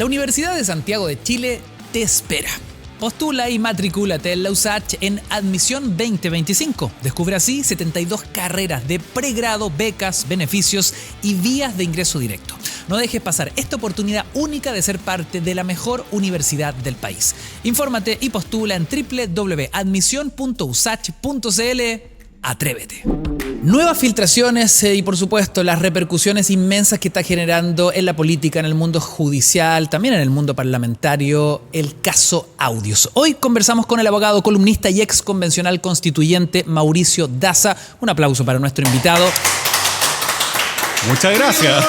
La Universidad de Santiago de Chile te espera. Postula y matricúlate en la USACH en Admisión 2025. Descubre así 72 carreras de pregrado, becas, beneficios y vías de ingreso directo. No dejes pasar esta oportunidad única de ser parte de la mejor universidad del país. Infórmate y postula en www.admision.usach.cl. Atrévete. Nuevas filtraciones y por supuesto las repercusiones inmensas que está generando en la política, en el mundo judicial, también en el mundo parlamentario, el caso Audios. Hoy conversamos con el abogado, columnista y ex convencional constituyente Mauricio Daza. Un aplauso para nuestro invitado. Muchas gracias.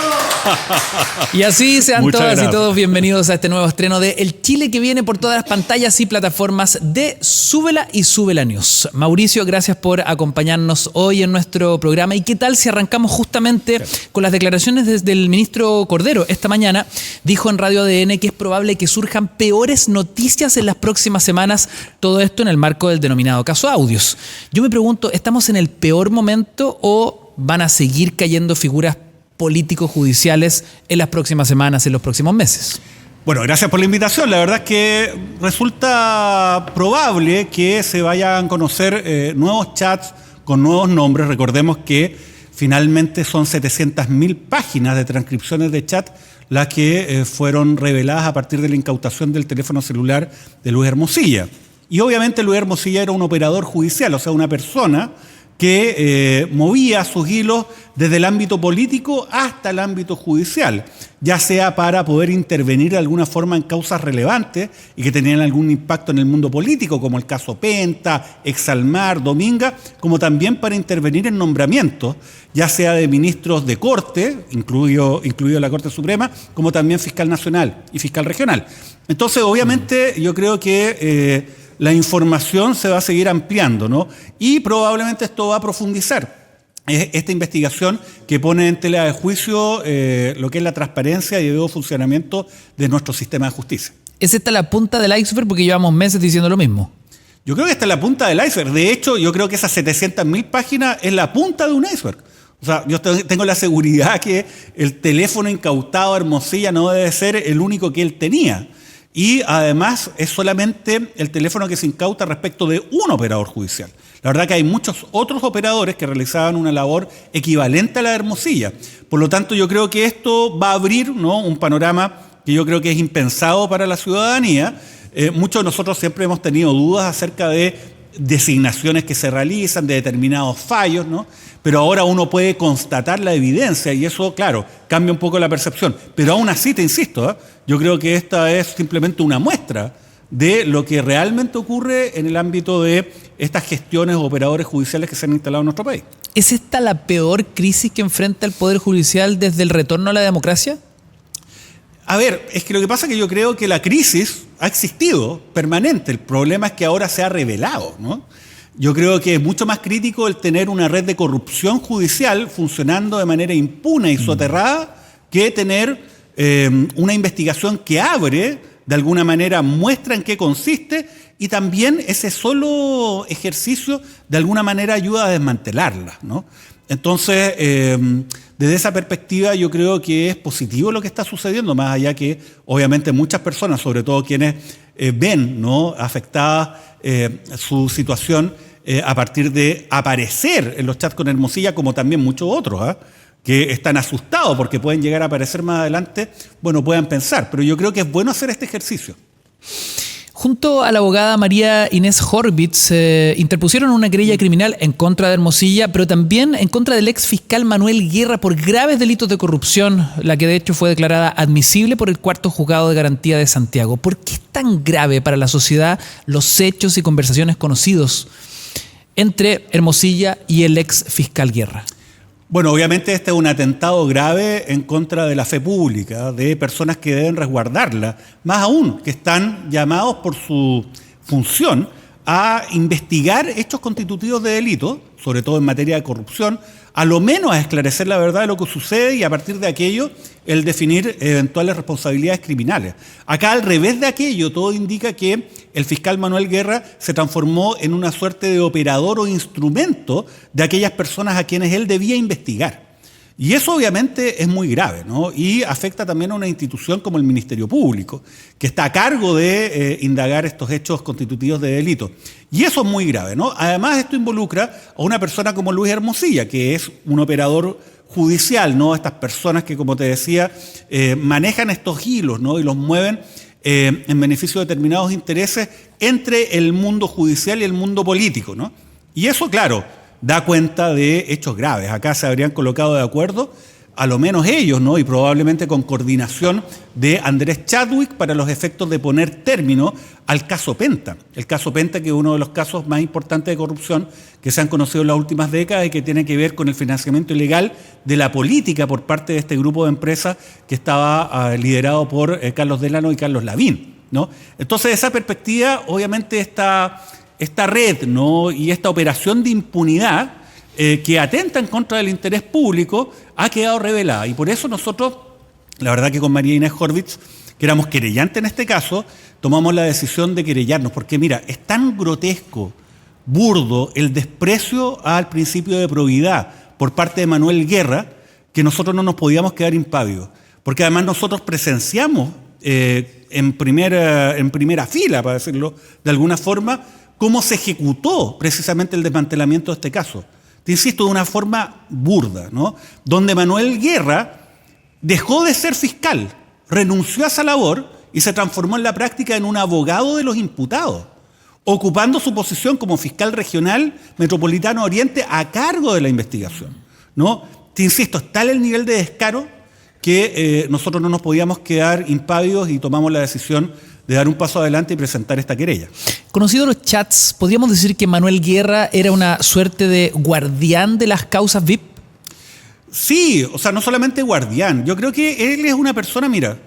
Y así sean todas y todos bienvenidos a este nuevo estreno de El Chile que viene por todas las pantallas y plataformas de Súbela y Súbela News. Mauricio, gracias por acompañarnos hoy en nuestro programa. ¿Y qué tal si arrancamos justamente con las declaraciones del ministro Cordero? Esta mañana dijo en Radio ADN que es probable que surjan peores noticias en las próximas semanas, todo esto en el marco del denominado caso Audios. Yo me pregunto, ¿estamos en el peor momento o van a seguir cayendo figuras políticos judiciales en las próximas semanas, en los próximos meses? Bueno, gracias por la invitación. La verdad es que resulta probable que se vayan a conocer nuevos chats con nuevos nombres. Recordemos que finalmente son 700.000 páginas de transcripciones de chat las que fueron reveladas a partir de la incautación del teléfono celular de Luis Hermosilla. Y obviamente Luis Hermosilla era un operador judicial, o sea, una persona que movía sus hilos desde el ámbito político hasta el ámbito judicial, ya sea para poder intervenir de alguna forma en causas relevantes y que tenían algún impacto en el mundo político, como el caso Penta, Exalmar, Dominga, como también para intervenir en nombramientos, ya sea de ministros de corte, incluido la Corte Suprema, como también fiscal nacional y fiscal regional. Entonces, obviamente, yo creo que la información se va a seguir ampliando, ¿no? Y probablemente esto va a profundizar. Esta investigación que pone en tela de juicio lo que es la transparencia y el debido funcionamiento de nuestro sistema de justicia. ¿Es esta la punta del iceberg? Porque llevamos meses diciendo lo mismo. Yo creo que esta es la punta del iceberg. De hecho, yo creo que esas 700.000 páginas es la punta de un iceberg. O sea, yo tengo la seguridad que el teléfono incautado a Hermosilla no debe ser el único que él tenía. Y además es solamente el teléfono que se incauta respecto de un operador judicial. La verdad que hay muchos otros operadores que realizaban una labor equivalente a la de Hermosilla. Por lo tanto, yo creo que esto va a abrir, ¿no?, un panorama que yo creo que es impensado para la ciudadanía. Muchos de nosotros siempre hemos tenido dudas acerca de designaciones que se realizan, de determinados fallos, ¿no? Pero ahora uno puede constatar la evidencia y eso, claro, cambia un poco la percepción. Pero aún así, te insisto, yo creo que esta es simplemente una muestra de lo que realmente ocurre en el ámbito de estas gestiones o operadores judiciales que se han instalado en nuestro país. ¿Es esta la peor crisis que enfrenta el Poder Judicial desde el retorno a la democracia? A ver, es que lo que pasa es que yo creo que la crisis ha existido permanente. El problema es que ahora se ha revelado, ¿no? Yo creo que es mucho más crítico el tener una red de corrupción judicial funcionando de manera impune y soterrada que tener una investigación que abre, de alguna manera muestra en qué consiste y también ese solo ejercicio de alguna manera ayuda a desmantelarla, ¿no? Entonces, desde esa perspectiva yo creo que es positivo lo que está sucediendo, más allá que obviamente muchas personas, sobre todo quienes ven, ¿no?, afectada su situación a partir de aparecer en los chats con Hermosilla, como también muchos otros, que están asustados porque pueden llegar a aparecer más adelante, bueno, puedan pensar, pero yo creo que es bueno hacer este ejercicio. Junto a la abogada María Inés Horvitz, interpusieron una querella criminal en contra de Hermosilla, pero también en contra del ex fiscal Manuel Guerra por graves delitos de corrupción, la que de hecho fue declarada admisible por el Cuarto Juzgado de Garantía de Santiago. ¿Por qué es tan grave para la sociedad los hechos y conversaciones conocidos entre Hermosilla y el ex fiscal Guerra? Bueno, obviamente este es un atentado grave en contra de la fe pública, de personas que deben resguardarla, más aún que están llamados por su función a investigar hechos constitutivos de delito, sobre todo en materia de corrupción, a lo menos a esclarecer la verdad de lo que sucede y a partir de aquello el definir eventuales responsabilidades criminales. Acá, al revés de aquello, todo indica que el fiscal Manuel Guerra se transformó en una suerte de operador o instrumento de aquellas personas a quienes él debía investigar. Y eso obviamente es muy grave, ¿no? Y afecta también a una institución como el Ministerio Público, que está a cargo de indagar estos hechos constitutivos de delito. Y eso es muy grave, ¿no? Además, esto involucra a una persona como Luis Hermosilla, que es un operador judicial, ¿no? Estas personas que, como te decía, manejan estos hilos, ¿no? Y los mueven en beneficio de determinados intereses entre el mundo judicial y el mundo político, ¿no? Y eso, claro, da cuenta de hechos graves. Acá se habrían colocado de acuerdo, a lo menos ellos, ¿no? Y probablemente con coordinación de Andrés Chadwick para los efectos de poner término al caso Penta. El caso Penta, que es uno de los casos más importantes de corrupción que se han conocido en las últimas décadas y que tiene que ver con el financiamiento ilegal de la política por parte de este grupo de empresas que estaba liderado por Carlos Delano y Carlos Lavín, ¿no? Entonces, de esa perspectiva, obviamente esta red, ¿no? Y esta operación de impunidad que atenta en contra del interés público ha quedado revelada. Y por eso nosotros, la verdad que con María Inés Horvitz, que éramos querellantes en este caso, tomamos la decisión de querellarnos. Porque mira, es tan grotesco, burdo, el desprecio al principio de probidad por parte de Manuel Guerra, que nosotros no nos podíamos quedar impávidos. Porque además nosotros presenciamos en primera fila, para decirlo de alguna forma, cómo se ejecutó precisamente el desmantelamiento de este caso. Te insisto, de una forma burda, ¿no? Donde Manuel Guerra dejó de ser fiscal, renunció a esa labor y se transformó en la práctica en un abogado de los imputados, ocupando su posición como fiscal regional metropolitano Oriente a cargo de la investigación, ¿no? Te insisto, es tal el nivel de descaro que nosotros no nos podíamos quedar impávidos y tomamos la decisión de dar un paso adelante y presentar esta querella. Conocidos los chats, ¿podríamos decir que Manuel Guerra era una suerte de guardián de las causas VIP? Sí, o sea, no solamente guardián. Yo creo que él es una persona, mira,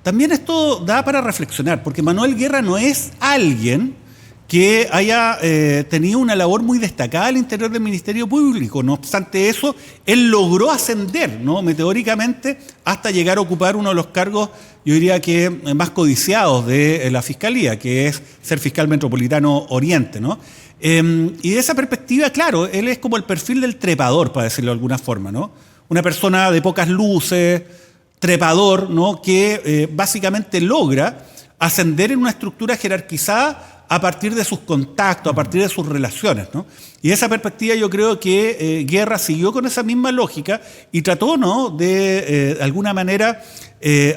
también esto da para reflexionar, porque Manuel Guerra no es alguien que haya tenido una labor muy destacada al interior del Ministerio Público. No obstante eso, él logró ascender, ¿no? Meteóricamente hasta llegar a ocupar uno de los cargos, yo diría que más codiciados de la Fiscalía, que es ser fiscal metropolitano Oriente, ¿no? Y de esa perspectiva, claro, él es como el perfil del trepador, para decirlo de alguna forma, ¿no? Una persona de pocas luces, trepador, ¿no? Que básicamente logra ascender en una estructura jerarquizada a partir de sus contactos, a partir de sus relaciones, ¿no? Y de esa perspectiva yo creo que Guerra siguió con esa misma lógica y trató, ¿no?, de alguna manera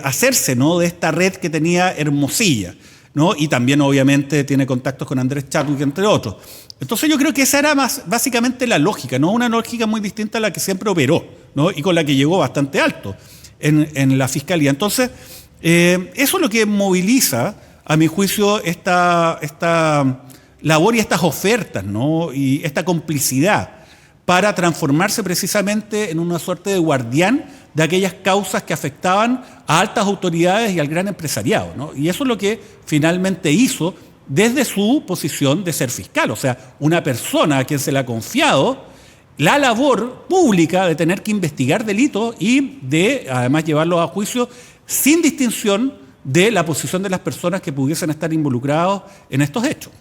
hacerse, ¿no?, de esta red que tenía Hermosilla, ¿no? Y también obviamente tiene contactos con Andrés Chadwick, entre otros. Entonces yo creo que esa era básicamente la lógica, ¿no? Una lógica muy distinta a la que siempre operó, ¿no? Y con la que llegó bastante alto en la Fiscalía. Entonces, eso es lo que moviliza, a mi juicio, esta labor y estas ofertas, ¿no? Y esta complicidad para transformarse precisamente en una suerte de guardián de aquellas causas que afectaban a altas autoridades y al gran empresariado, ¿no? Y eso es lo que finalmente hizo desde su posición de ser fiscal, o sea, una persona a quien se le ha confiado la labor pública de tener que investigar delitos y de, además, llevarlos a juicio sin distinción de la posición de las personas que pudiesen estar involucrados en estos hechos.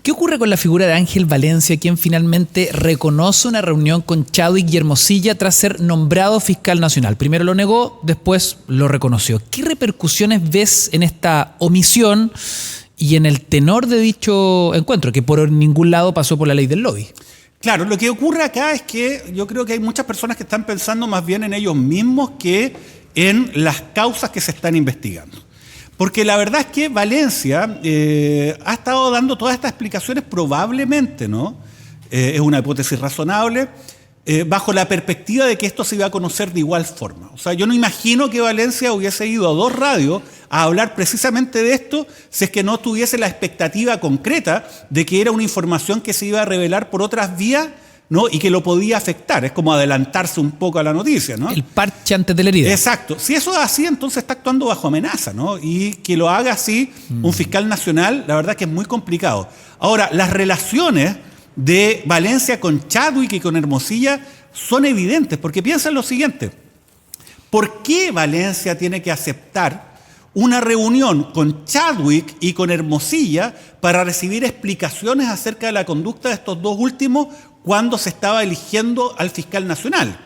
¿Qué ocurre con la figura de Ángel Valencia, quien finalmente reconoce una reunión con Chadwick y Hermosilla tras ser nombrado fiscal nacional? Primero lo negó, después lo reconoció. ¿Qué repercusiones ves en esta omisión y en el tenor de dicho encuentro, que por ningún lado pasó por la ley del lobby? Claro, lo que ocurre acá es que yo creo que hay muchas personas que están pensando más bien en ellos mismos que en las causas que se están investigando. Porque la verdad es que Valencia ha estado dando todas estas explicaciones probablemente, ¿no? Es una hipótesis razonable, bajo la perspectiva de que esto se iba a conocer de igual forma. O sea, yo no imagino que Valencia hubiese ido a 2 radios a hablar precisamente de esto si es que no tuviese la expectativa concreta de que era una información que se iba a revelar por otras vías, ¿no? Y que lo podía afectar. Es como adelantarse un poco a la noticia, ¿no? El parche antes de la herida. Exacto. Si eso es así, entonces está actuando bajo amenaza, ¿no? Y que lo haga así un fiscal nacional, la verdad que es muy complicado. Ahora, las relaciones de Valencia con Chadwick y con Hermosilla son evidentes, porque piensa en lo siguiente. ¿Por qué Valencia tiene que aceptar una reunión con Chadwick y con Hermosilla para recibir explicaciones acerca de la conducta de estos dos últimos cuando se estaba eligiendo al fiscal nacional?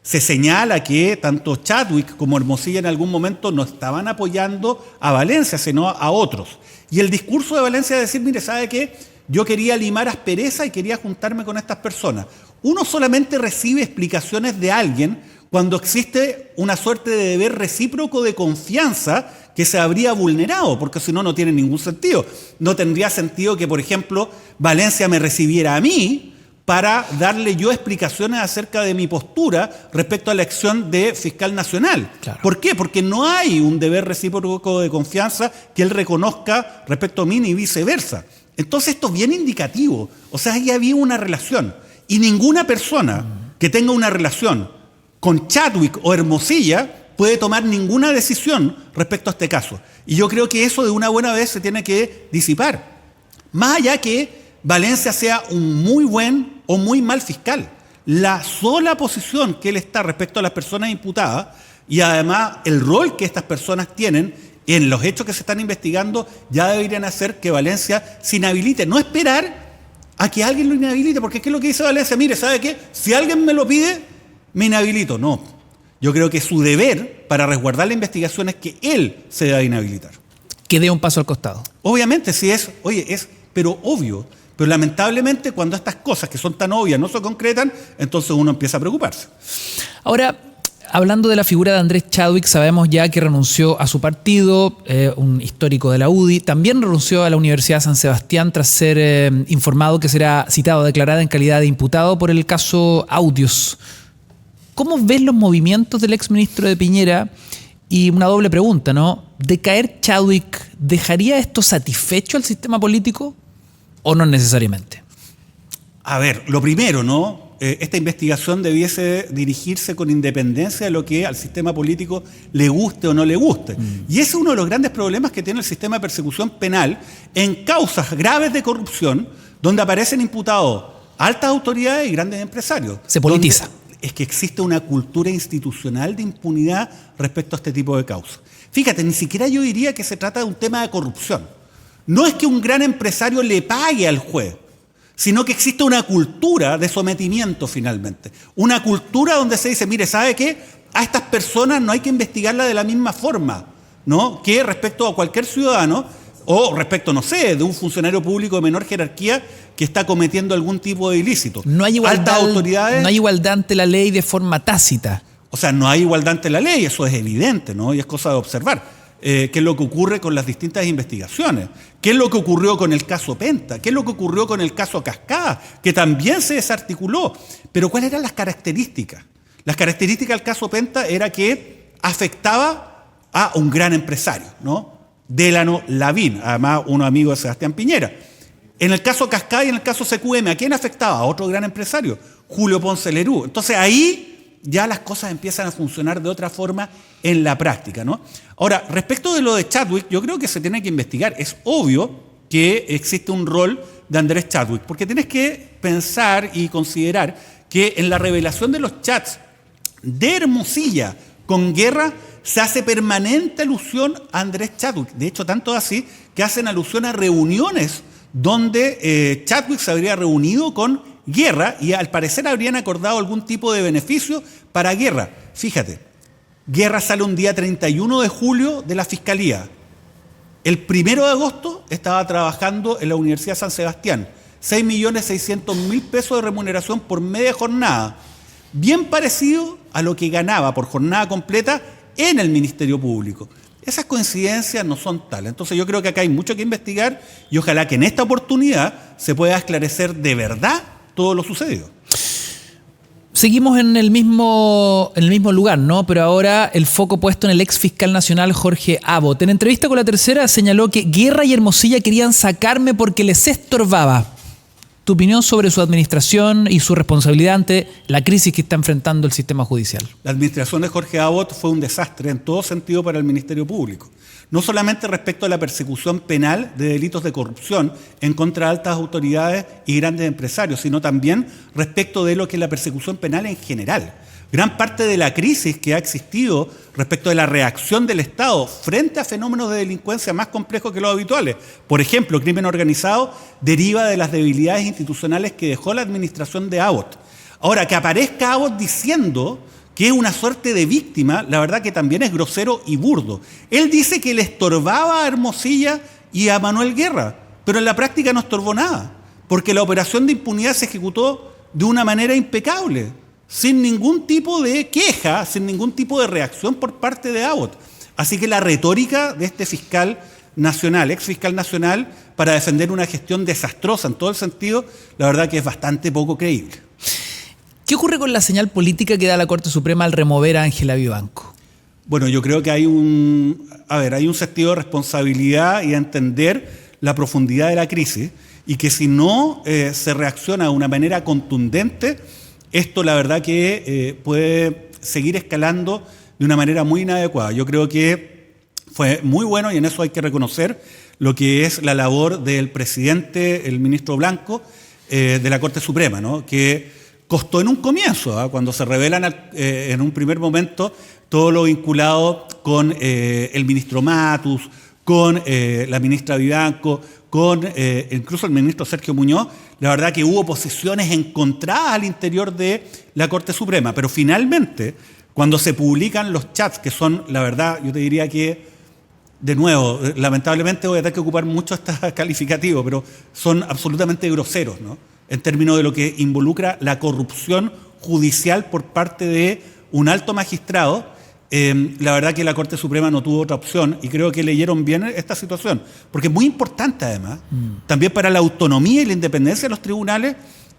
Se señala que tanto Chadwick como Hermosilla en algún momento no estaban apoyando a Valencia, sino a otros. Y el discurso de Valencia es decir, mire, ¿sabe qué? Yo quería limar aspereza y quería juntarme con estas personas. Uno solamente recibe explicaciones de alguien cuando existe una suerte de deber recíproco de confianza que se habría vulnerado, porque si no, no tiene ningún sentido. No tendría sentido que, por ejemplo, Valencia me recibiera a mí para darle yo explicaciones acerca de mi postura respecto a la elección de fiscal nacional. Claro. ¿Por qué? Porque no hay un deber recíproco de confianza que él reconozca respecto a mí ni viceversa. Entonces esto es bien indicativo. O sea, ya había una relación. Y ninguna persona que tenga una relación con Chadwick o Hermosilla puede tomar ninguna decisión respecto a este caso. Y yo creo que eso de una buena vez se tiene que disipar. Más allá que Valencia sea un muy buen o muy mal fiscal. La sola posición que él está respecto a las personas imputadas y además el rol que estas personas tienen en los hechos que se están investigando ya deberían hacer que Valencia se inhabilite. No esperar a que alguien lo inhabilite, porque ¿qué es lo que dice Valencia? Mire, ¿sabe qué? Si alguien me lo pide, me inhabilito. No. Yo creo que su deber para resguardar la investigación es que él se deba inhabilitar. Que dé un paso al costado. Obviamente, sí es, pero obvio. Pero lamentablemente cuando estas cosas que son tan obvias no se concretan, entonces uno empieza a preocuparse. Ahora, hablando de la figura de Andrés Chadwick, sabemos ya que renunció a su partido, un histórico de la UDI. También renunció a la Universidad de San Sebastián tras ser informado que será citado a declarar en calidad de imputado por el caso Audios. ¿Cómo ves los movimientos del exministro de Piñera? Y una doble pregunta, ¿no? ¿De caer Chadwick, dejaría esto satisfecho al sistema político o no necesariamente? A ver, lo primero, ¿no? Esta investigación debiese dirigirse con independencia de lo que al sistema político le guste o no le guste. Y ese es uno de los grandes problemas que tiene el sistema de persecución penal en causas graves de corrupción, donde aparecen imputados altas autoridades y grandes empresarios. Se politiza. Es que existe una cultura institucional de impunidad respecto a este tipo de causas. Fíjate, ni siquiera yo diría que se trata de un tema de corrupción. No es que un gran empresario le pague al juez, sino que existe una cultura de sometimiento finalmente. Una cultura donde se dice, mire, ¿sabe qué? A estas personas no hay que investigarlas de la misma forma, ¿no? Que respecto a cualquier ciudadano o respecto, no sé, de un funcionario público de menor jerarquía que está cometiendo algún tipo de ilícito. No hay igualdad ante la ley de forma tácita. O sea, no hay igualdad ante la ley, eso es evidente, ¿no? Y es cosa de observar. ¿Qué es lo que ocurre con las distintas investigaciones? ¿Qué es lo que ocurrió con el caso Penta? ¿Qué es lo que ocurrió con el caso Cascada? Que también se desarticuló. Pero ¿cuáles eran las características? Las características del caso Penta era que afectaba a un gran empresario, ¿no? Delano Lavín, además un amigo de Sebastián Piñera. En el caso Cascada y en el caso CQM, ¿a quién afectaba? A otro gran empresario, Julio Ponce Lerú. Entonces ahí ya las cosas empiezan a funcionar de otra forma en la práctica, ¿no? Ahora, respecto de lo de Chadwick, yo creo que se tiene que investigar. Es obvio que existe un rol de Andrés Chadwick, porque tienes que pensar y considerar que en la revelación de los chats de Hermosilla con Guerra se hace permanente alusión a Andrés Chadwick. De hecho, tanto así que hacen alusión a reuniones donde Chadwick se habría reunido con Guerra y al parecer habrían acordado algún tipo de beneficio para Guerra. Fíjate, Guerra sale un día 31 de julio de la Fiscalía. El 1 de agosto estaba trabajando en la Universidad de San Sebastián. 6.600.000 pesos de remuneración por media jornada. Bien parecido a lo que ganaba por jornada completa en el Ministerio Público. Esas coincidencias no son tales. Entonces yo creo que acá hay mucho que investigar y ojalá que en esta oportunidad se pueda esclarecer de verdad todo lo sucedido. Seguimos en el mismo lugar, ¿no? Pero ahora el foco puesto en el ex fiscal nacional Jorge Abbott. En entrevista con La Tercera señaló que Guerra y Hermosilla querían sacarme porque les estorbaba. ¿Tu opinión sobre su administración y su responsabilidad ante la crisis que está enfrentando el sistema judicial? La administración de Jorge Abbott fue un desastre en todo sentido para el Ministerio Público. No solamente respecto a la persecución penal de delitos de corrupción en contra de altas autoridades y grandes empresarios, sino también respecto de lo que es la persecución penal en general. Gran parte de la crisis que ha existido respecto de la reacción del Estado frente a fenómenos de delincuencia más complejos que los habituales, por ejemplo, crimen organizado, deriva de las debilidades institucionales que dejó la administración de Abbott. Ahora, que aparezca Abbott diciendo que es una suerte de víctima, la verdad que también es grosero y burdo. Él dice que le estorbaba a Hermosilla y a Manuel Guerra, pero en la práctica no estorbó nada, porque la operación de impunidad se ejecutó de una manera impecable, sin ningún tipo de queja, sin ningún tipo de reacción por parte de Abbott. Así que la retórica de este fiscal nacional, ex fiscal nacional, para defender una gestión desastrosa en todo el sentido, la verdad que es bastante poco creíble. ¿Qué ocurre con la señal política que da la Corte Suprema al remover a Ángela Vivanco? Bueno, yo creo que hay un sentido de responsabilidad y a entender la profundidad de la crisis y que si no se reacciona de una manera contundente, esto la verdad que puede seguir escalando de una manera muy inadecuada. Yo creo que fue muy bueno y en eso hay que reconocer lo que es la labor del presidente, el ministro Blanco, de la Corte Suprema, ¿no? Que costó en un comienzo, cuando se revelan en un primer momento todo lo vinculado con el ministro Matus, con la ministra Vivanco, con incluso el ministro Sergio Muñoz. La verdad que hubo posiciones encontradas al interior de la Corte Suprema, pero finalmente, cuando se publican los chats, que son, la verdad, yo te diría que, de nuevo, lamentablemente voy a tener que ocupar mucho este calificativo, pero son absolutamente groseros, ¿no? En términos de lo que involucra la corrupción judicial por parte de un alto magistrado. La verdad que la Corte Suprema no tuvo otra opción y creo que leyeron bien esta situación, porque es muy importante además, también para la autonomía y la independencia de los tribunales,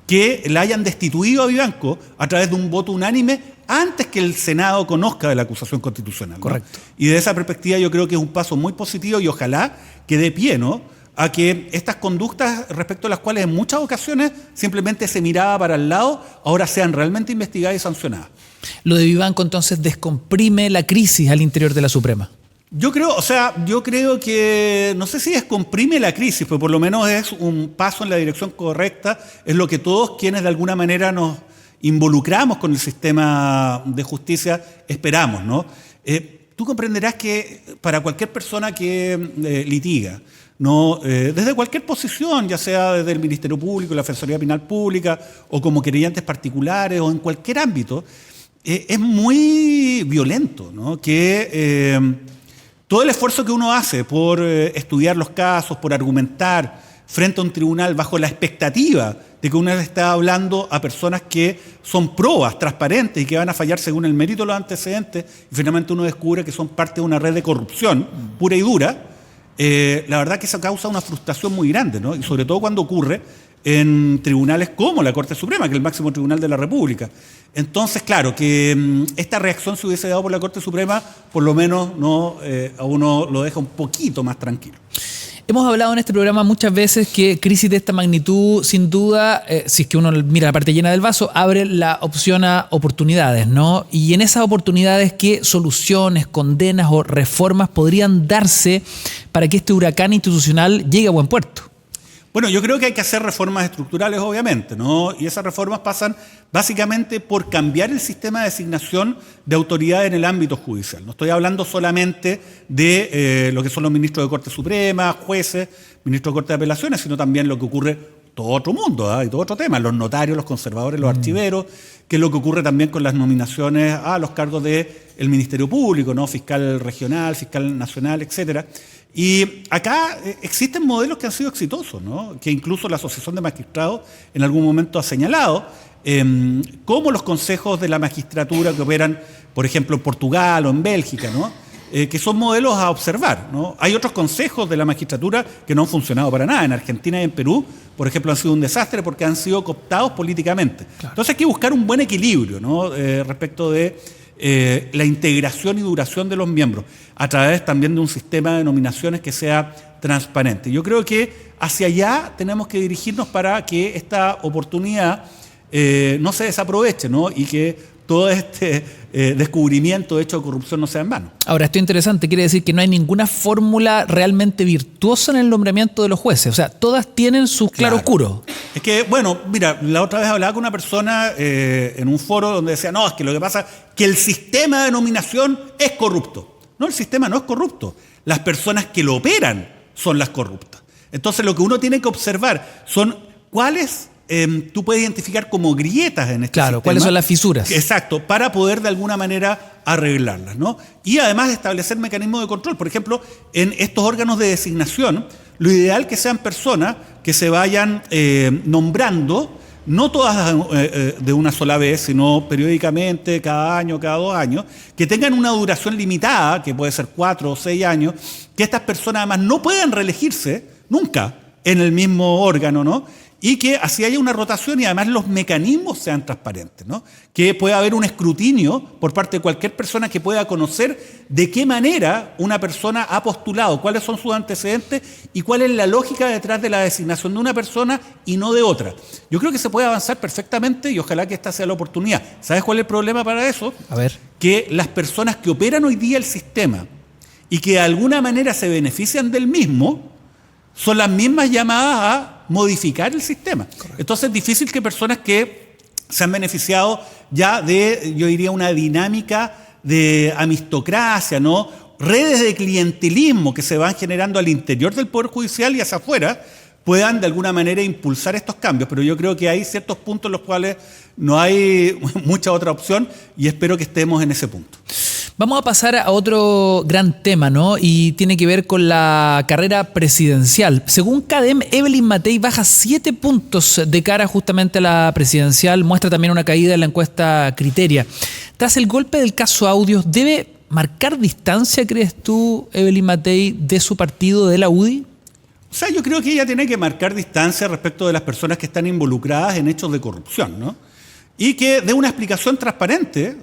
que la hayan destituido a Vivanco a través de un voto unánime antes que el Senado conozca de la acusación constitucional, ¿no? Correcto. Y de esa perspectiva yo creo que es un paso muy positivo y ojalá que dé pie, ¿no?, a que estas conductas respecto a las cuales en muchas ocasiones simplemente se miraba para el lado, ahora sean realmente investigadas y sancionadas. Lo de Vivanco entonces descomprime la crisis al interior de la Suprema. Yo creo que, no sé si descomprime la crisis, pero por lo menos es un paso en la dirección correcta, es lo que todos quienes de alguna manera nos involucramos con el sistema de justicia esperamos, ¿no? Tú comprenderás que para cualquier persona que litiga, ¿no? Desde cualquier posición, ya sea desde el Ministerio Público, la Defensoría Penal Pública, o como querellantes particulares, o en cualquier ámbito, es muy violento, ¿no? Que todo el esfuerzo que uno hace por estudiar los casos, por argumentar frente a un tribunal bajo la expectativa de que uno le está hablando a personas que son probas transparentes y que van a fallar según el mérito de los antecedentes, y finalmente uno descubre que son parte de una red de corrupción pura y dura, la verdad que eso causa una frustración muy grande, ¿no? Y sobre todo cuando ocurre en tribunales como la Corte Suprema, que es el máximo tribunal de la República. Entonces, claro, que esta reacción se hubiese dado por la Corte Suprema, por lo menos a uno lo deja un poquito más tranquilo. Hemos hablado en este programa muchas veces que crisis de esta magnitud, sin duda, si es que uno mira la parte llena del vaso, abre la opción a oportunidades, ¿no? Y en esas oportunidades, ¿qué soluciones, condenas o reformas podrían darse para que este huracán institucional llegue a buen puerto? Bueno, yo creo que hay que hacer reformas estructurales, obviamente, ¿no? Y esas reformas pasan básicamente por cambiar el sistema de designación de autoridades en el ámbito judicial. No estoy hablando solamente de lo que son los ministros de Corte Suprema, jueces, ministros de Corte de Apelaciones, sino también lo que ocurre todo otro mundo, y todo otro tema, los notarios, los conservadores, los archiveros, que es lo que ocurre también con las nominaciones a los cargos del Ministerio Público, ¿no? Fiscal regional, fiscal nacional, etcétera. Y acá existen modelos que han sido exitosos, ¿no? Que incluso la Asociación de Magistrados en algún momento ha señalado, como los consejos de la magistratura que operan, por ejemplo, en Portugal o en Bélgica, ¿no? Que son modelos a observar, ¿no? Hay otros consejos de la magistratura que no han funcionado para nada. En Argentina y en Perú, por ejemplo, han sido un desastre porque han sido cooptados políticamente. Claro. Entonces hay que buscar un buen equilibrio, ¿no? Respecto de la integración y duración de los miembros, a través también de un sistema de nominaciones que sea transparente. Yo creo que hacia allá tenemos que dirigirnos para que esta oportunidad no se desaproveche, ¿no? Y que todo este descubrimiento hecho de corrupción no sea en vano. Ahora, esto es interesante, quiere decir que no hay ninguna fórmula realmente virtuosa en el nombramiento de los jueces, o sea, todas tienen su claroscuro. Es que, bueno, mira, la otra vez hablaba con una persona en un foro donde decía, no, es que lo que pasa es que el sistema de nominación es corrupto. No, el sistema no es corrupto, las personas que lo operan son las corruptas. Entonces lo que uno tiene que observar son cuáles tú puedes identificar como grietas en este sistema. ¿Cuáles son las fisuras? Exacto, para poder de alguna manera arreglarlas, ¿no? Y además establecer mecanismos de control. Por ejemplo, en estos órganos de designación, lo ideal que sean personas que se vayan nombrando, no todas de una sola vez, sino periódicamente, cada año, cada 2 años, que tengan una duración limitada, que puede ser 4 o 6 años, que estas personas además no puedan reelegirse nunca en el mismo órgano, ¿no? Y que así haya una rotación y además los mecanismos sean transparentes, ¿no? Que pueda haber un escrutinio por parte de cualquier persona que pueda conocer de qué manera una persona ha postulado, cuáles son sus antecedentes y cuál es la lógica detrás de la designación de una persona y no de otra. Yo creo que se puede avanzar perfectamente y ojalá que esta sea la oportunidad. ¿Sabes cuál es el problema para eso? A ver. Que las personas que operan hoy día el sistema y que de alguna manera se benefician del mismo son las mismas llamadas a modificar el sistema. Correcto. Entonces es difícil que personas que se han beneficiado ya de, yo diría, una dinámica de amistocracia, ¿no? Redes de clientelismo que se van generando al interior del Poder Judicial y hacia afuera, puedan de alguna manera impulsar estos cambios. Pero yo creo que hay ciertos puntos en los cuales no hay mucha otra opción y espero que estemos en ese punto. Vamos a pasar a otro gran tema, ¿no? Y tiene que ver con la carrera presidencial. Según CADEM, Evelyn Matei baja 7 puntos de cara justamente a la presidencial. Muestra también una caída en la encuesta Criteria. Tras el golpe del caso Audios, ¿debe marcar distancia, crees tú, Evelyn Matei, de su partido, de la UDI? O sea, yo creo que ella tiene que marcar distancia respecto de las personas que están involucradas en hechos de corrupción, ¿no? Y que dé una explicación transparente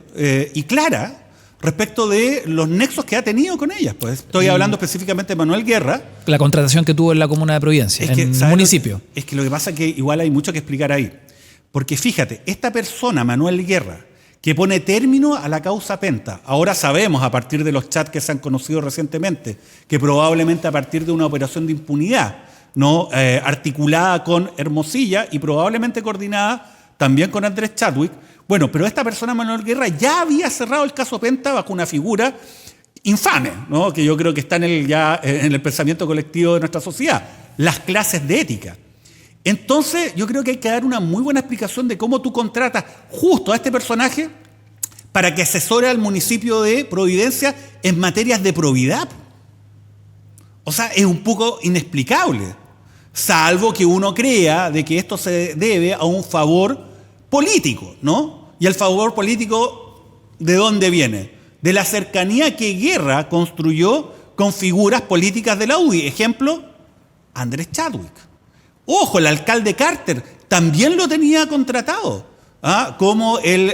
y clara respecto de los nexos que ha tenido con ellas. Pues estoy hablando específicamente de Manuel Guerra. La contratación que tuvo en la comuna de Providencia, en el municipio. Es que lo que pasa es que igual hay mucho que explicar ahí. Porque fíjate, esta persona, Manuel Guerra, que pone término a la causa Penta, ahora sabemos a partir de los chats que se han conocido recientemente, que probablemente a partir de una operación de impunidad, ¿no? Articulada con Hermosilla y probablemente coordinada también con Andrés Chadwick. Bueno, pero esta persona, Manuel Guerra, ya había cerrado el caso Penta bajo una figura infame, ¿no? Que yo creo que está en el pensamiento colectivo de nuestra sociedad, las clases de ética. Entonces, yo creo que hay que dar una muy buena explicación de cómo tú contratas justo a este personaje para que asesore al municipio de Providencia en materias de probidad. O sea, es un poco inexplicable, salvo que uno crea de que esto se debe a un favor político, ¿no? Y el favor político, ¿de dónde viene? De la cercanía que Guerra construyó con figuras políticas de la UDI. Ejemplo, Andrés Chadwick. Ojo, el alcalde Carter también lo tenía contratado como el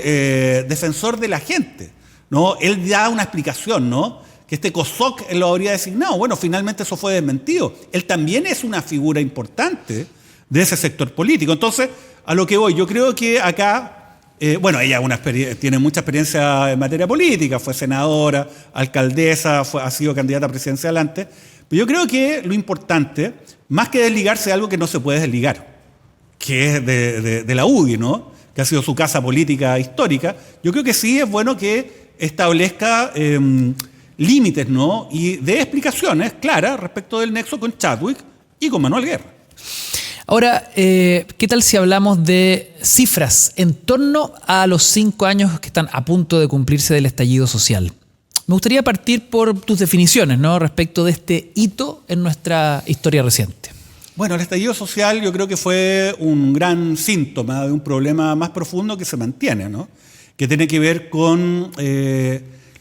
defensor de la gente, ¿no? Él da una explicación, ¿no? Que este COSOC lo habría designado. Bueno, finalmente eso fue desmentido. Él también es una figura importante de ese sector político. Entonces, a lo que voy, yo creo que acá, ella tiene mucha experiencia en materia política, fue senadora, alcaldesa, ha sido candidata presidencial antes, pero yo creo que lo importante, más que desligarse de algo que no se puede desligar, que es de la UDI, ¿no? Que ha sido su casa política histórica, yo creo que sí es bueno que establezca límites, ¿no? Y dé explicaciones claras respecto del nexo con Chadwick y con Manuel Guerra. Ahora, ¿qué tal si hablamos de cifras en torno a los 5 años que están a punto de cumplirse del estallido social? Me gustaría partir por tus definiciones, ¿no? Respecto de este hito en nuestra historia reciente. Bueno, el estallido social yo creo que fue un gran síntoma de un problema más profundo que se mantiene, ¿no? Que tiene que ver con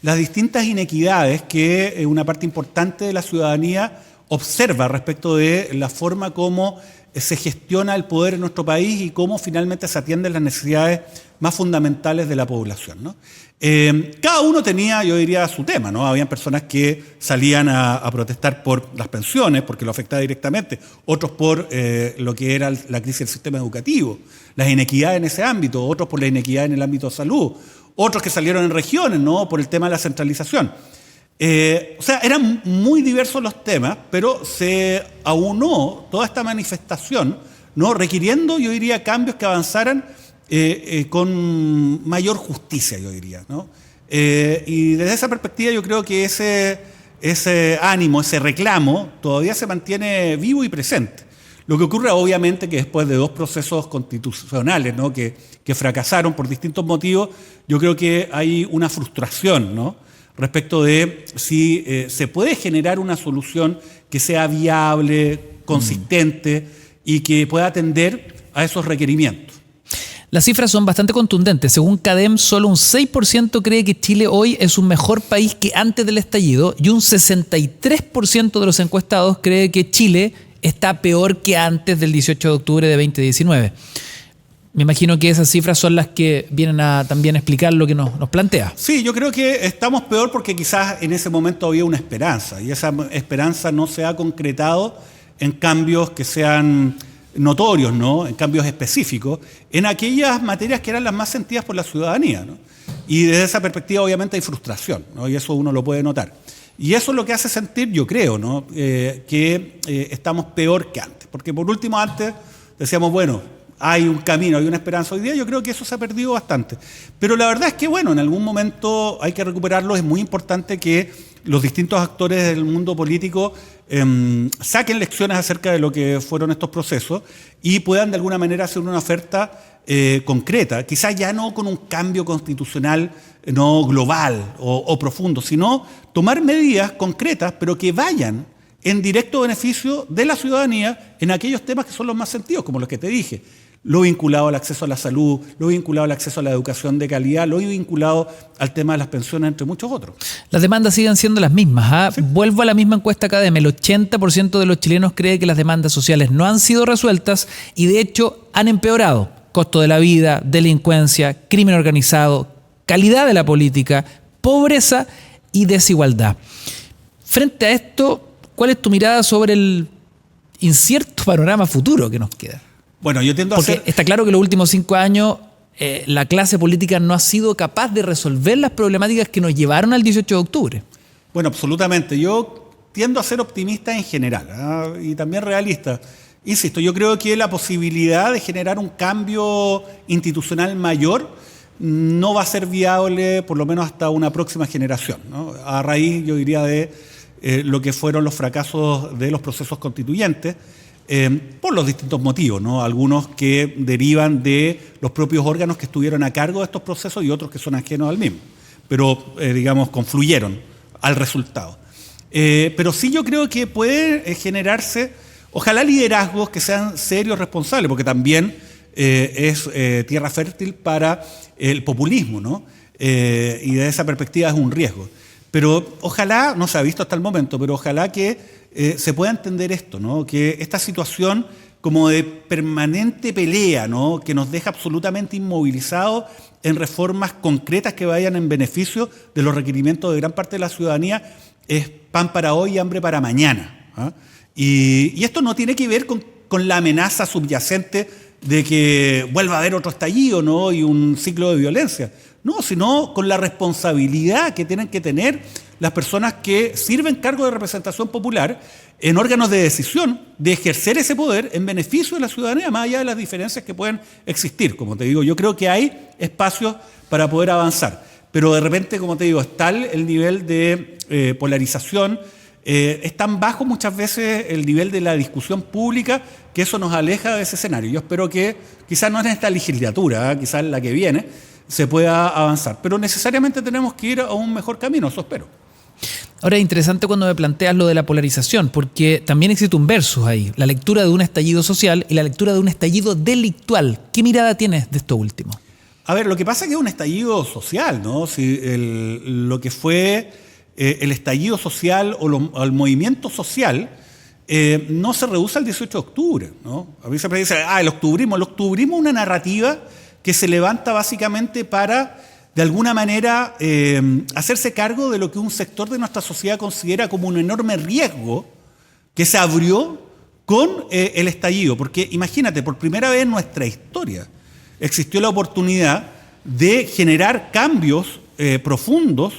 las distintas inequidades que una parte importante de la ciudadanía observa respecto de la forma como se gestiona el poder en nuestro país y cómo finalmente se atienden las necesidades más fundamentales de la población, ¿no? Cada uno tenía, yo diría, su tema, ¿no? Habían personas que salían a protestar por las pensiones, porque lo afectaba directamente, otros por lo que era la crisis del sistema educativo, las inequidades en ese ámbito, otros por la inequidad en el ámbito de salud, otros que salieron en regiones, ¿no? Por el tema de la centralización. O sea, eran muy diversos los temas, pero se aunó toda esta manifestación, ¿no? Requiriendo, yo diría, cambios que avanzaran con mayor justicia, yo diría, ¿no? Y desde esa perspectiva yo creo que ese ánimo, ese reclamo, todavía se mantiene vivo y presente. Lo que ocurre obviamente que después de 2 procesos constitucionales, ¿no? que fracasaron por distintos motivos, yo creo que hay una frustración, ¿no? Respecto de si se puede generar una solución que sea viable, consistente y que pueda atender a esos requerimientos. Las cifras son bastante contundentes. Según CADEM, solo un 6% cree que Chile hoy es un mejor país que antes del estallido y un 63% de los encuestados cree que Chile está peor que antes del 18 de octubre de 2019. Me imagino que esas cifras son las que vienen a también explicar lo que nos plantea. Sí, yo creo que estamos peor porque quizás en ese momento había una esperanza y esa esperanza no se ha concretado en cambios que sean notorios, ¿no? En cambios específicos, en aquellas materias que eran las más sentidas por la ciudadanía, ¿no? Y desde esa perspectiva obviamente hay frustración, ¿no? Y eso uno lo puede notar. Y eso es lo que hace sentir, yo creo, ¿no? Que estamos peor que antes. Porque por último antes decíamos, bueno, hay un camino, hay una esperanza. Hoy día yo creo que eso se ha perdido bastante. Pero la verdad es que, bueno, en algún momento hay que recuperarlo. Es muy importante que los distintos actores del mundo político saquen lecciones acerca de lo que fueron estos procesos y puedan de alguna manera hacer una oferta concreta, quizás ya no con un cambio constitucional no global o profundo, sino tomar medidas concretas, pero que vayan en directo beneficio de la ciudadanía en aquellos temas que son los más sentidos, como los que te dije. Lo vinculado al acceso a la salud, lo vinculado al acceso a la educación de calidad, lo vinculado al tema de las pensiones, entre muchos otros. Las demandas siguen siendo las mismas. Sí. Vuelvo a la misma encuesta CADEM. El 80% de los chilenos cree que las demandas sociales no han sido resueltas y de hecho han empeorado. Costo de la vida, delincuencia, crimen organizado, calidad de la política, pobreza y desigualdad. Frente a esto, ¿cuál es tu mirada sobre el incierto panorama futuro que nos queda? Bueno, yo tiendo a Porque está claro que los últimos 5 años la clase política no ha sido capaz de resolver las problemáticas que nos llevaron al 18 de octubre. Bueno, absolutamente. Yo tiendo a ser optimista en general, y también realista. Insisto, yo creo que la posibilidad de generar un cambio institucional mayor no va a ser viable por lo menos hasta una próxima generación, ¿no? A raíz, yo diría, de lo que fueron los fracasos de los procesos constituyentes, por los distintos motivos, ¿no? Algunos que derivan de los propios órganos que estuvieron a cargo de estos procesos y otros que son ajenos al mismo, pero digamos confluyeron al resultado. Pero sí yo creo que puede generarse, ojalá liderazgos que sean serios, responsables, porque también es tierra fértil para el populismo, ¿no? Y desde esa perspectiva es un riesgo. Pero ojalá, no se ha visto hasta el momento, pero ojalá que se pueda entender esto, ¿no? Que esta situación como de permanente pelea, ¿no? Que nos deja absolutamente inmovilizados en reformas concretas que vayan en beneficio de los requerimientos de gran parte de la ciudadanía, es pan para hoy y hambre para mañana, ¿ah? Y esto no tiene que ver con la amenaza subyacente de que vuelva a haber otro estallido, ¿no? Y un ciclo de violencia. No, sino con la responsabilidad que tienen que tener las personas que sirven cargo de representación popular en órganos de decisión, de ejercer ese poder en beneficio de la ciudadanía, más allá de las diferencias que pueden existir. Como te digo, yo creo que hay espacios para poder avanzar, pero de repente, como te digo, es tal el nivel de polarización, es tan bajo muchas veces el nivel de la discusión pública que eso nos aleja de ese escenario. Yo espero que, quizás no en esta legislatura, quizás en la que viene, se pueda avanzar. Pero necesariamente tenemos que ir a un mejor camino, eso espero. Ahora es interesante cuando me planteas lo de la polarización, porque también existe un versus ahí, la lectura de un estallido social y la lectura de un estallido delictual. ¿Qué mirada tienes de esto último? A ver, lo que pasa es que es un estallido social, ¿no? Si lo que fue el estallido social o el movimiento social no se reduce al 18 de octubre, ¿no? A mí siempre dice, el octubrismo. El octubrismo es una narrativa que se levanta básicamente para, de alguna manera, hacerse cargo de lo que un sector de nuestra sociedad considera como un enorme riesgo que se abrió con el estallido. Porque imagínate, por primera vez en nuestra historia existió la oportunidad de generar cambios profundos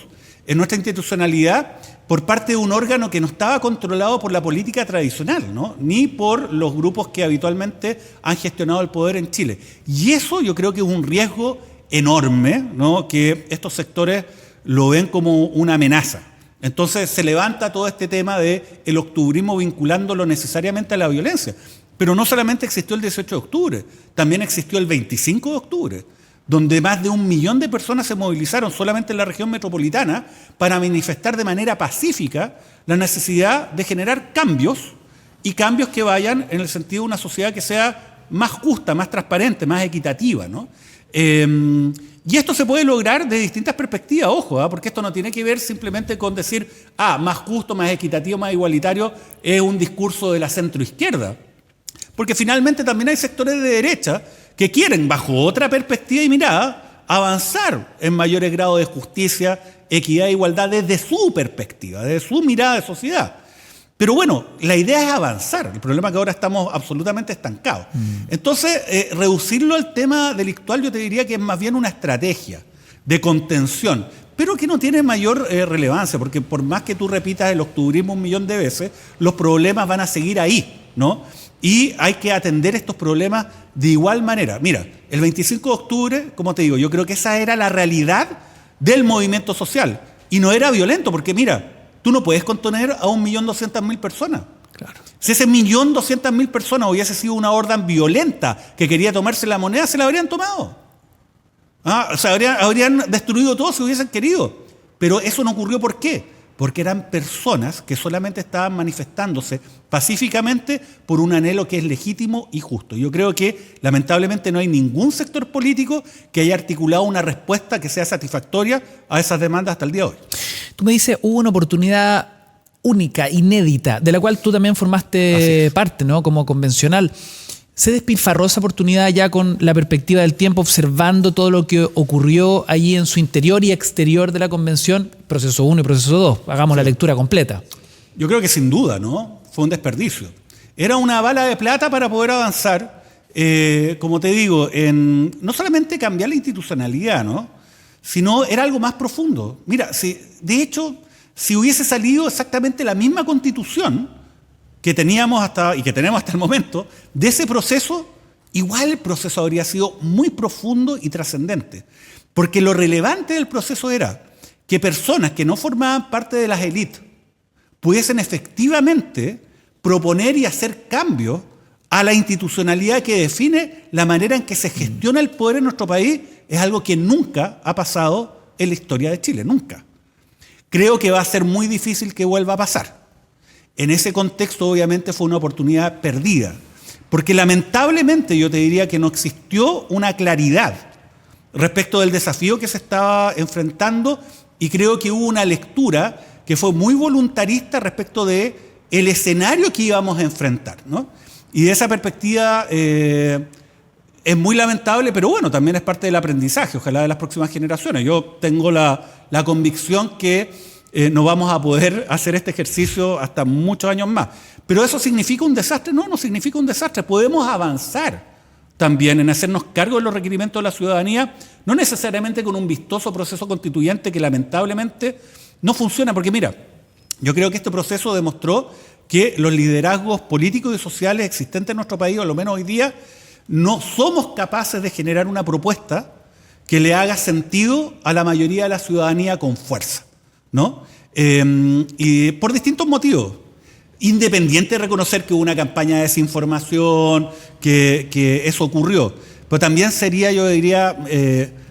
en nuestra institucionalidad por parte de un órgano que no estaba controlado por la política tradicional, ¿no? Ni por los grupos que habitualmente han gestionado el poder en Chile. Y eso yo creo que es un riesgo enorme, ¿no? Que estos sectores lo ven como una amenaza. Entonces se levanta todo este tema del octubrismo vinculándolo necesariamente a la violencia. Pero no solamente existió el 18 de octubre, también existió el 25 de octubre, donde más de 1 millón de personas se movilizaron solamente en la región metropolitana para manifestar de manera pacífica la necesidad de generar cambios, y cambios que vayan en el sentido de una sociedad que sea más justa, más transparente, más equitativa, ¿no? Y esto se puede lograr de distintas perspectivas, ojo, porque esto no tiene que ver simplemente con decir, más justo, más equitativo, más igualitario, es un discurso de la centroizquierda. Porque finalmente también hay sectores de derecha que quieren, bajo otra perspectiva y mirada, avanzar en mayores grados de justicia, equidad e igualdad desde su perspectiva, desde su mirada de sociedad. Pero bueno, la idea es avanzar. El problema es que ahora estamos absolutamente estancados. Entonces, reducirlo al tema delictual yo te diría que es más bien una estrategia de contención, pero que no tiene mayor relevancia, porque por más que tú repitas el octubrismo 1 millón de veces, los problemas van a seguir ahí, ¿no? Y hay que atender estos problemas de igual manera. Mira, el 25 de octubre, como te digo, yo creo que esa era la realidad del movimiento social. Y no era violento, porque mira, tú no puedes contener a 1.200.000 personas. Claro. Si ese 1.200.000 personas hubiese sido una horda violenta que quería tomarse la moneda, se la habrían tomado. O sea, habrían destruido todo si hubiesen querido. Pero eso no ocurrió, ¿por qué? Porque eran personas que solamente estaban manifestándose pacíficamente por un anhelo que es legítimo y justo. Yo creo que lamentablemente no hay ningún sector político que haya articulado una respuesta que sea satisfactoria a esas demandas hasta el día de hoy. Tú me dices, hubo una oportunidad única, inédita, de la cual tú también formaste parte, ¿no? Como convencional. ¿Se despilfarró esa oportunidad ya con la perspectiva del tiempo, observando todo lo que ocurrió allí en su interior y exterior de la convención? Proceso 1 y proceso 2. Hagamos la lectura completa. Yo creo que sin duda, ¿no? Fue un desperdicio. Era una bala de plata para poder avanzar, como te digo, en no solamente cambiar la institucionalidad, ¿no? Sino era algo más profundo. Mira, de hecho, si hubiese salido exactamente la misma constitución que teníamos y que tenemos hasta el momento, de ese proceso, igual el proceso habría sido muy profundo y trascendente. Porque lo relevante del proceso era que personas que no formaban parte de las élites pudiesen efectivamente proponer y hacer cambios a la institucionalidad que define la manera en que se gestiona el poder en nuestro país. Es algo que nunca ha pasado en la historia de Chile, nunca. Creo que va a ser muy difícil que vuelva a pasar. En ese contexto, obviamente, fue una oportunidad perdida, porque lamentablemente yo te diría que no existió una claridad respecto del desafío que se estaba enfrentando, y creo que hubo una lectura que fue muy voluntarista respecto de el escenario que íbamos a enfrentar, ¿no? Y de esa perspectiva es muy lamentable, pero bueno, también es parte del aprendizaje, ojalá de las próximas generaciones. Yo tengo la convicción que no vamos a poder hacer este ejercicio hasta muchos años más. ¿Pero eso significa un desastre? No, no significa un desastre. Podemos avanzar también en hacernos cargo de los requerimientos de la ciudadanía, no necesariamente con un vistoso proceso constituyente que lamentablemente no funciona. Porque mira, yo creo que este proceso demostró que los liderazgos políticos y sociales existentes en nuestro país, o al menos hoy día, no somos capaces de generar una propuesta que le haga sentido a la mayoría de la ciudadanía con fuerza, ¿no? Y por distintos motivos. Independiente de reconocer que hubo una campaña de desinformación, que eso ocurrió, pero también sería, yo diría,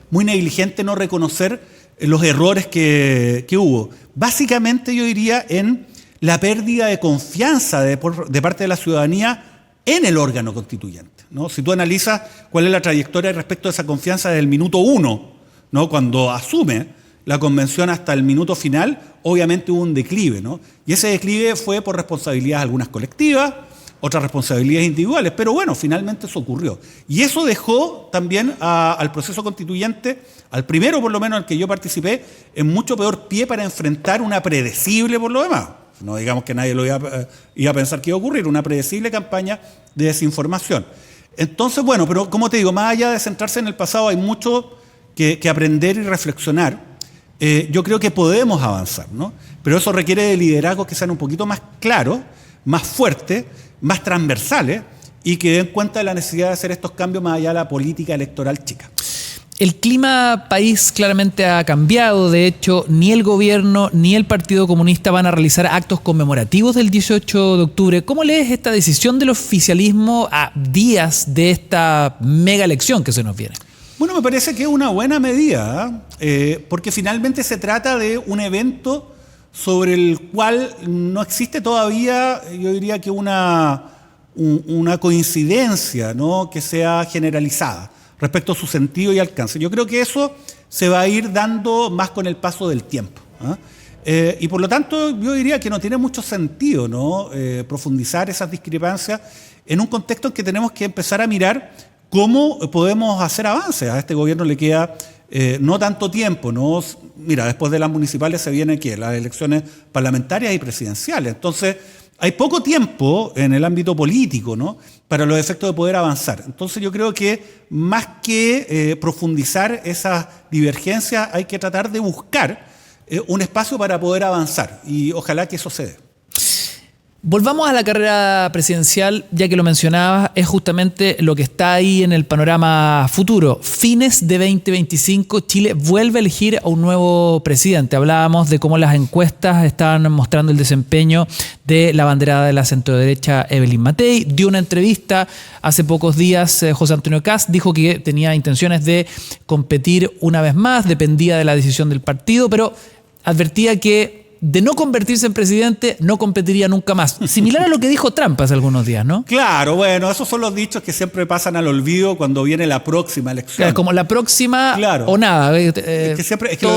muy negligente no reconocer los errores que hubo. Básicamente yo diría en la pérdida de confianza de parte de la ciudadanía en el órgano constituyente, ¿no? Si tú analizas cuál es la trayectoria respecto a esa confianza desde el minuto 1, ¿no? Cuando asume la convención hasta el minuto final, obviamente hubo un declive, ¿no? Y ese declive fue por responsabilidades algunas colectivas, otras responsabilidades individuales, pero bueno, finalmente eso ocurrió. Y eso dejó también al proceso constituyente, al primero por lo menos al que yo participé, en mucho peor pie para enfrentar una predecible, por lo demás, no digamos que nadie lo iba a pensar que iba a ocurrir, una predecible campaña de desinformación. Entonces, bueno, pero como te digo, más allá de centrarse en el pasado, hay mucho que aprender y reflexionar. Yo creo que podemos avanzar, ¿no? Pero eso requiere de liderazgos que sean un poquito más claros, más fuertes, más transversales, y que den cuenta de la necesidad de hacer estos cambios más allá de la política electoral chica. El clima país claramente ha cambiado. De hecho, ni el gobierno ni el Partido Comunista van a realizar actos conmemorativos del 18 de octubre. ¿Cómo lees esta decisión del oficialismo a días de esta mega elección que se nos viene? Bueno, me parece que es una buena medida, porque finalmente se trata de un evento sobre el cual no existe todavía, yo diría que una coincidencia, ¿no?, que sea generalizada respecto a su sentido y alcance. Yo creo que eso se va a ir dando más con el paso del tiempo, ¿eh? Y por lo tanto yo diría que no tiene mucho sentido, ¿no?, profundizar esas discrepancias en un contexto en que tenemos que empezar a mirar cómo podemos hacer avances. A este gobierno le queda no tanto tiempo, ¿no? Mira, después de las municipales se vienen las elecciones parlamentarias y presidenciales. Entonces, hay poco tiempo en el ámbito político, ¿no?, para los efectos de poder avanzar. Entonces yo creo que más que profundizar esas divergencias, hay que tratar de buscar un espacio para poder avanzar, y ojalá que eso se dé. Volvamos a la carrera presidencial, ya que lo mencionabas, es justamente lo que está ahí en el panorama futuro. Fines de 2025, Chile vuelve a elegir a un nuevo presidente. Hablábamos de cómo las encuestas estaban mostrando el desempeño de la banderada de la centroderecha Evelyn Matei. Dio una entrevista hace pocos días, José Antonio Kast dijo que tenía intenciones de competir una vez más, dependía de la decisión del partido, pero advertía que de no convertirse en presidente, no competiría nunca más. Similar a lo que dijo Trump hace algunos días, ¿no? Claro, bueno, esos son los dichos que siempre pasan al olvido cuando viene la próxima elección. Claro, como la próxima, claro, o nada.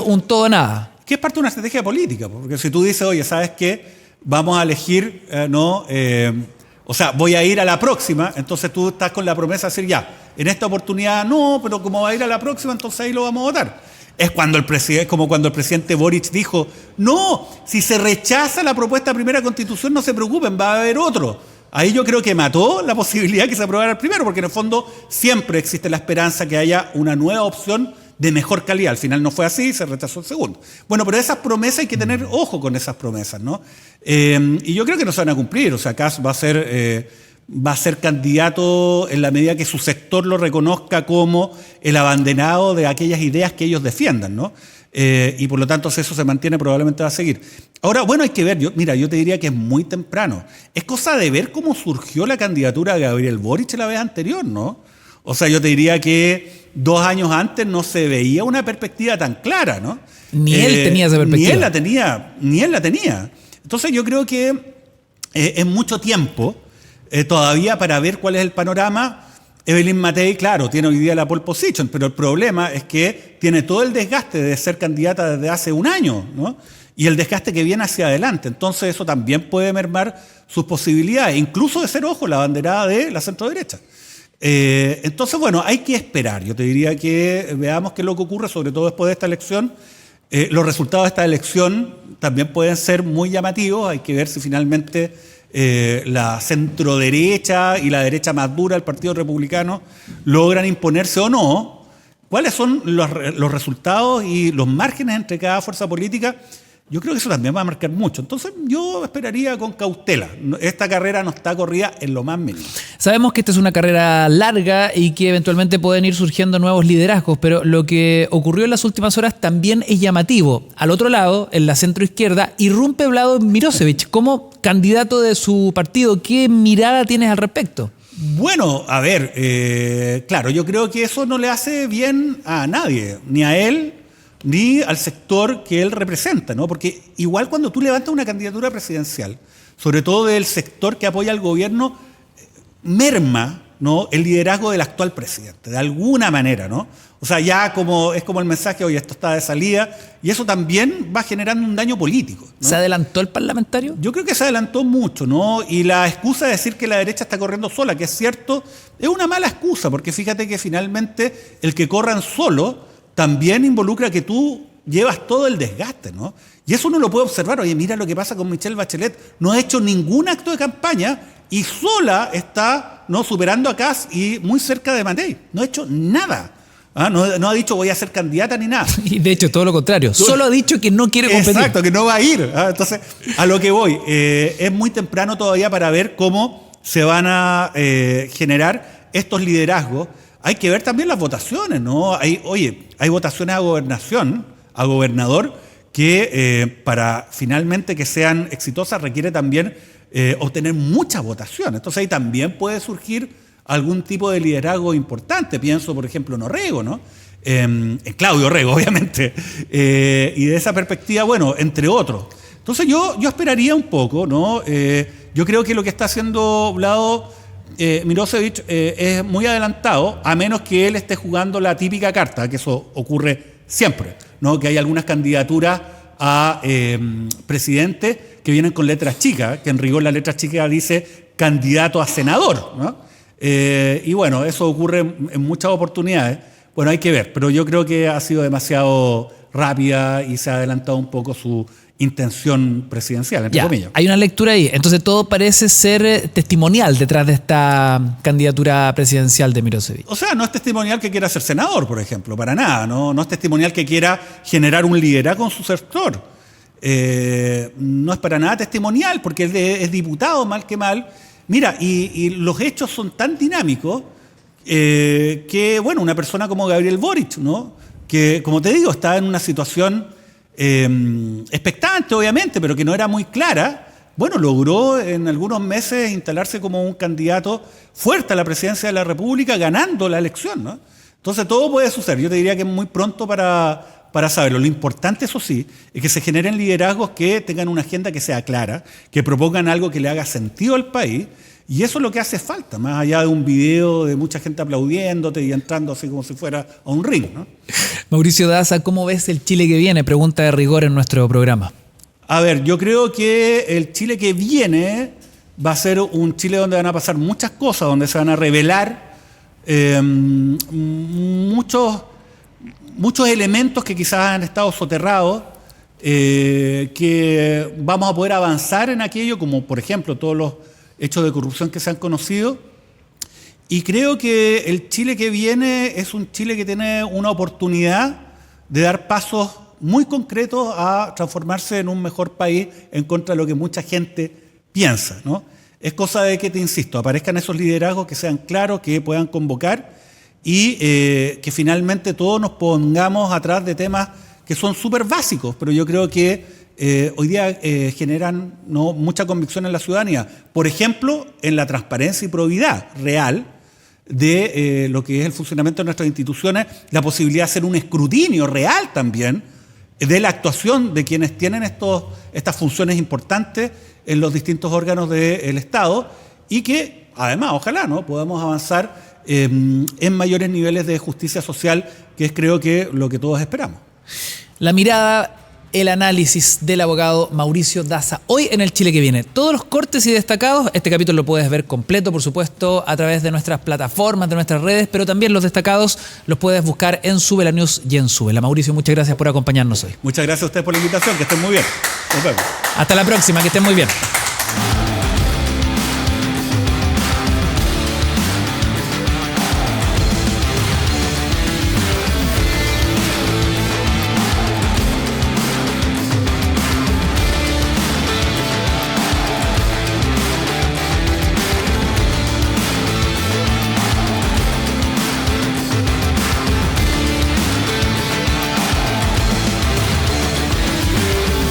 Un todo o nada. Que es parte de una estrategia política, porque si tú dices, oye, ¿sabes qué? Vamos a elegir, voy a ir a la próxima, entonces tú estás con la promesa de decir, ya, en esta oportunidad no, pero como va a ir a la próxima, entonces ahí lo vamos a votar. Es como cuando el presidente Boric dijo, no, si se rechaza la propuesta de primera constitución, no se preocupen, va a haber otro. Ahí yo creo que mató la posibilidad que se aprobara el primero, porque en el fondo siempre existe la esperanza que haya una nueva opción de mejor calidad. Al final no fue así, se rechazó el segundo. Bueno, pero esas promesas hay que tener ojo con esas promesas, ¿no? Y yo creo que no se van a cumplir. O sea, Kast va a ser candidato en la medida que su sector lo reconozca como el abanderado de aquellas ideas que ellos defiendan, ¿no? Y por lo tanto, si eso se mantiene, probablemente va a seguir. Ahora, bueno, hay que ver. Yo te diría que es muy temprano. Es cosa de ver cómo surgió la candidatura de Gabriel Boric la vez anterior, ¿no? O sea, yo te diría que 2 años antes no se veía una perspectiva tan clara, ¿no? Ni él tenía esa perspectiva. Ni él la tenía. Entonces yo creo que es mucho tiempo todavía para ver cuál es el panorama. Evelyn Matei, claro, tiene hoy día la pole position, pero el problema es que tiene todo el desgaste de ser candidata desde hace 1 año, ¿no? Y el desgaste que viene hacia adelante. Entonces eso también puede mermar sus posibilidades, incluso de ser, ojo, la banderada de la centroderecha. Entonces, bueno, hay que esperar. Yo te diría que veamos qué es lo que ocurre, sobre todo después de esta elección. Los resultados de esta elección también pueden ser muy llamativos. Hay que ver si finalmente la centroderecha y la derecha más dura del Partido Republicano logran imponerse o no. ¿Cuáles son los resultados y los márgenes entre cada fuerza política? Yo creo que eso también va a marcar mucho. Entonces yo esperaría con cautela. Esta carrera no está corrida en lo más mínimo. Sabemos que esta es una carrera larga y que eventualmente pueden ir surgiendo nuevos liderazgos, pero lo que ocurrió en las últimas horas también es llamativo. Al otro lado, en la centroizquierda, irrumpe Vlado Mirosevic como candidato de su partido. ¿Qué mirada tienes al respecto? Bueno, a ver, claro, yo creo que eso no le hace bien a nadie, ni a él, ni al sector que él representa, ¿no? Porque igual cuando tú levantas una candidatura presidencial, sobre todo del sector que apoya al gobierno, merma, ¿no?, el liderazgo del actual presidente, de alguna manera, ¿no? O sea, ya es como el mensaje, oye, esto está de salida, y eso también va generando un daño político, ¿no? ¿Se adelantó el parlamentario? Yo creo que se adelantó mucho, ¿no? Y la excusa de decir que la derecha está corriendo sola, que es cierto, es una mala excusa, porque fíjate que finalmente el que corran solo también involucra que tú llevas todo el desgaste, ¿no? Y eso uno lo puede observar. Oye, mira lo que pasa con Michelle Bachelet. No ha hecho ningún acto de campaña y sola está, ¿no?, superando a Kast y muy cerca de Matei. No ha hecho nada. No ha dicho voy a ser candidata ni nada. Y de hecho, todo lo contrario. Solo ha dicho que no quiere competir. Exacto, que no va a ir. Entonces, a lo que voy. Es muy temprano todavía para ver cómo se van a generar estos liderazgos, hay que ver también las votaciones, ¿no? Hay votaciones a gobernación, a gobernador, que para finalmente que sean exitosas requiere también obtener muchas votaciones. Entonces ahí también puede surgir algún tipo de liderazgo importante. Pienso, por ejemplo, en Orrego, ¿no? En Claudio Orrego, obviamente. Y de esa perspectiva, bueno, entre otros. Entonces yo esperaría un poco, ¿no? Yo creo que lo que está haciendo Vlado Milošević es muy adelantado, a menos que él esté jugando la típica carta, que eso ocurre siempre, ¿no? Que hay algunas candidaturas a presidente que vienen con letras chicas, que en rigor la letra chica dice candidato a senador, ¿no? Y bueno, eso ocurre en muchas oportunidades. Bueno, hay que ver, pero yo creo que ha sido demasiado rápida y se ha adelantado un poco su intención presidencial, entre comillas. Hay una lectura ahí. Entonces todo parece ser testimonial detrás de esta candidatura presidencial de Milošević. O sea, no es testimonial que quiera ser senador, por ejemplo, para nada. No es testimonial que quiera generar un liderazgo en su sector. No es para nada testimonial, porque él es diputado, mal que mal. Mira, y los hechos son tan dinámicos que, bueno, una persona como Gabriel Boric, ¿no? Que, como te digo, está en una situación expectante, obviamente, pero que no era muy clara, bueno, logró en algunos meses instalarse como un candidato fuerte a la presidencia de la República, ganando la elección, ¿no? Entonces todo puede suceder. Yo te diría que es muy pronto para saberlo. Lo importante, eso sí, es que se generen liderazgos que tengan una agenda que sea clara, que propongan algo que le haga sentido al país. Y eso es lo que hace falta, más allá de un video de mucha gente aplaudiéndote y entrando así como si fuera a un ring, ¿no? Mauricio Daza, ¿cómo ves el Chile que viene? Pregunta de rigor en nuestro programa. A ver, yo creo que el Chile que viene va a ser un Chile donde van a pasar muchas cosas, donde se van a revelar muchos elementos que quizás han estado soterrados, que vamos a poder avanzar en aquello, como por ejemplo todos los hechos de corrupción que se han conocido. Y creo que el Chile que viene es un Chile que tiene una oportunidad de dar pasos muy concretos a transformarse en un mejor país en contra de lo que mucha gente piensa, ¿no? Es cosa de que, te insisto, aparezcan esos liderazgos que sean claros, que puedan convocar y que finalmente todos nos pongamos atrás de temas que son súper básicos, pero yo creo que hoy día generan, ¿no?, mucha convicción en la ciudadanía. Por ejemplo, en la transparencia y probidad real de lo que es el funcionamiento de nuestras instituciones, la posibilidad de hacer un escrutinio real también de la actuación de quienes tienen estas funciones importantes en los distintos órganos del Estado y que, además, ojalá, ¿no?, podamos avanzar en mayores niveles de justicia social, que es, creo que, lo que todos esperamos. La mirada, el análisis del abogado Mauricio Daza hoy en el Chile que viene. Todos los cortes y destacados, este capítulo lo puedes ver completo, por supuesto, a través de nuestras plataformas, de nuestras redes, pero también los destacados los puedes buscar en Súbela News y en Súbela. Mauricio, muchas gracias por acompañarnos hoy. Muchas gracias a ustedes por la invitación, que estén muy bien. Nos vemos. Hasta la próxima, que estén muy bien.